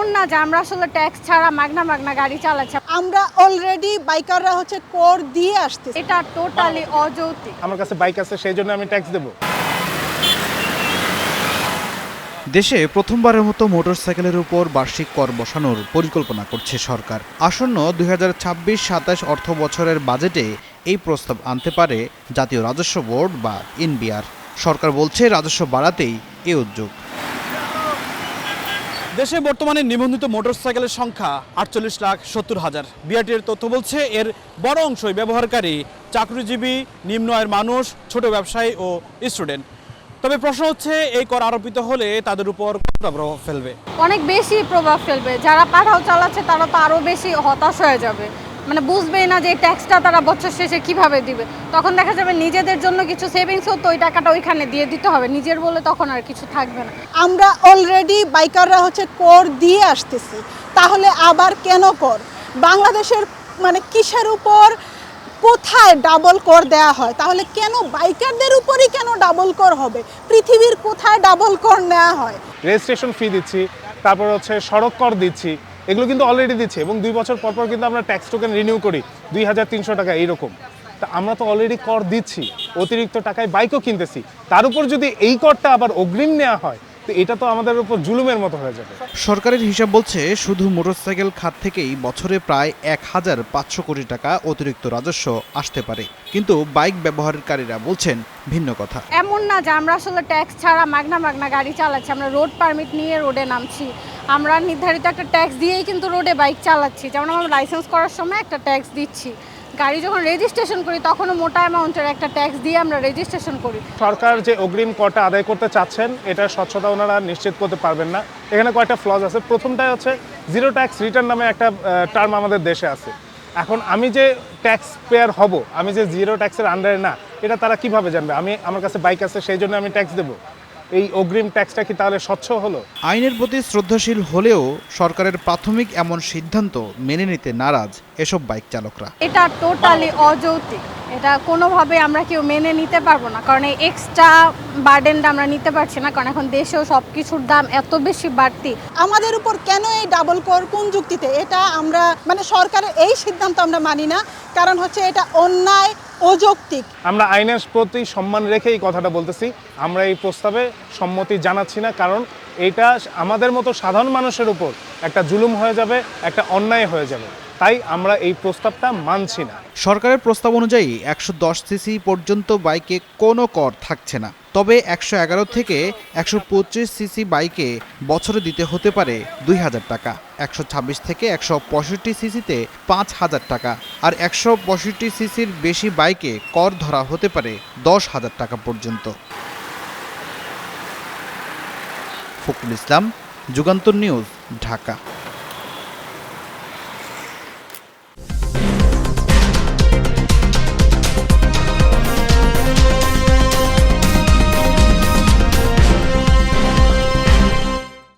এমন না যে আমরা আসলে ট্যাক্স ছাড়া মাগনা গাড়ি চালাচ্ছি। আমরা অলরেডি বাইকাররা কর দিয়ে আসতেছি। এটা টোটালি অযৌক্তিক। আমার কাছে বাইক আছে, সেই জন্য আমি ট্যাক্স দেব। দেশে প্রথমবারের মতো মোটরসাইকেলের উপর বার্ষিক কর বসানোর পরিকল্পনা করছে সরকার। আসন্ন 2026-27 অর্থ বছরের বাজেটে এই প্রস্তাব আনতে পারে জাতীয় রাজস্ব বোর্ড বা এনবিআর। সরকার বলছে রাজস্ব বাড়াতেই এ উদ্যোগ। দেশে বর্তমানে নিবন্ধিত মোটরসাইকেলের সংখ্যা 48,70,000। বিআরটির তথ্য বলছে এর বড় অংশই ব্যবহারকারী চাকরিজীবী, নিম্ন আয়ের মানুষ, ছোট ব্যবসায়ী ও স্টুডেন্ট। তবে প্রশ্ন হচ্ছে এই কর আরোপিত হলে তাদের উপর কতটা প্রভাব ফেলবে। অনেক বেশি প্রভাব ফেলবে। যারা পাঠাও চালাচ্ছে তারা তো আরও বেশি হতাশ হয়ে যাবে, মানে বুঝবেই না যে এই ট্যাক্সটা তারা বছর শেষে কিভাবে দিবে। তখন দেখা যাবে নিজেদের জন্য কিছু সেভিংস হতো, ওই টাকাটা ওইখানে দিয়ে দিতে হবে, নিজের বলে তখন আর কিছু থাকবে না। আমরা অলরেডি বাইকাররা কর দিয়ে আসতেছি, তাহলে আবার কেন কর? বাংলাদেশের কিসের উপর কোথায় ডাবল কর দেয়া হয়? তাহলে কেন বাইকারদের উপরই কেন ডাবল কর হবে? পৃথিবীর কোথায় ডাবল কর নেওয়া হয়? রেজিস্ট্রেশন ফি দিচ্ছি, তারপর সড়ক কর দিচ্ছি, এগুলো কিন্তু অলরেডি দিচ্ছি এবং 2 বছর পর পর কিন্তু আমরা ট্যাক্স টোকেন রিনিউ করি 2300 টাকা এইরকম। তা আমরা তো অলরেডি কর দিচ্ছি, অতিরিক্ত টাকায় বাইকও কিনতেছি, তার উপর যদি এই করটা আবার অগ্রিম নেওয়া হয় তো এটা তো আমাদের উপর জুলুমের মতো হয়ে যাবে। সরকারের হিসাব বলছে শুধু মোটরসাইকেল খাত থেকেই বছরে প্রায় 1,500 কোটি টাকা অতিরিক্ত রাজস্ব আসতে পারে। কিন্তু বাইক ব্যবহারকারীরা বলছেন ভিন্ন কথা। এমন না যে আমরা আসলে ট্যাক্স ছাড়া মাগনা গাড়ি চালাচ্ছি। আমরা রোড পারমিট নিয়ে রোডে নামছি, আমরা নির্ধারিত একটা ট্যাক্স দিয়েই কিন্তু রোডে বাইক চালাচ্ছি। যেমন আমরা লাইসেন্স করার সময় একটা ট্যাক্স দিচ্ছি, গাড়ি যখন রেজিস্ট্রেশন করি তখনও মোটা অ্যামাউন্টের একটা ট্যাক্স দিয়ে আমরা রেজিস্ট্রেশন করি। সরকার যে অগ্রিম করটা আদায় করতে চাচ্ছেন এটা স্বচ্ছতা ওনারা নিশ্চিত করতে পারবেন না। এখানে কয়েকটা ফ্লজ আছে। প্রথমটাই হচ্ছে জিরো ট্যাক্স রিটার্ন নামে একটা টার্ম আমাদের দেশে আছে। এখন আমি যে ট্যাক্স পেয়ার হব, আমি যে জিরো ট্যাক্সের আন্ডারে না, এটা তারা কিভাবে জানবে? আমার কাছে বাইক আছে, সেই জন্য আমি ট্যাক্স দেবো। এই অগ্রিম ট্যাক্সটা কি তাহলে স্বচ্ছ হলো? আইনের প্রতি শ্রদ্ধাশীল হলেও সরকারের প্রাথমিক এমন সিদ্ধান্ত মেনে নিতে নারাজ এসব বাইক চালকরা। এটা টোটালি অযৌক্তিক। এটা কোনোভাবে আমরা কেউ মেনে নিতে পারবো না, কারণ এই এক্সট্রা বার্ডেনটা আমরা নিতে পারছি না, কারণ এখন দেশেও সব কিছুর দাম এত বেশি বাড়তি। আমাদের উপর কেন এই ডাবল কর, কোন যুক্তিতে? এটা আমরা সরকারের এই সিদ্ধান্ত আমরা মানি না, কারণ এটা অন্যায়, অযৌক্তিক। আমরা আইনের প্রতি সম্মান রেখে এই কথাটা বলতেছি। আমরা এই প্রস্তাবে সম্মতি জানাচ্ছি না, কারণ এটা আমাদের মতো সাধারণ মানুষের উপর একটা জুলুম হয়ে যাবে, একটা অন্যায় হয়ে যাবে। তাই আমরা এই প্রস্তাবটা মানছি না। সরকারের প্রস্তাব অনুযায়ী 110 সিসি পর্যন্ত বাইকে কোনো কর থাকছে না। তবে 111 থেকে 125 সিসি বাইকে বছরে দিতে হতে পারে 2,000 টাকা, 126 থেকে 165 সিসিতে 5,000 টাকা, আর 165 সিসির বেশি বাইকে কর ধরা হতে পারে 10,000 টাকা পর্যন্ত। ফখরুল ইসলাম, যুগান্তর নিউজ, ঢাকা।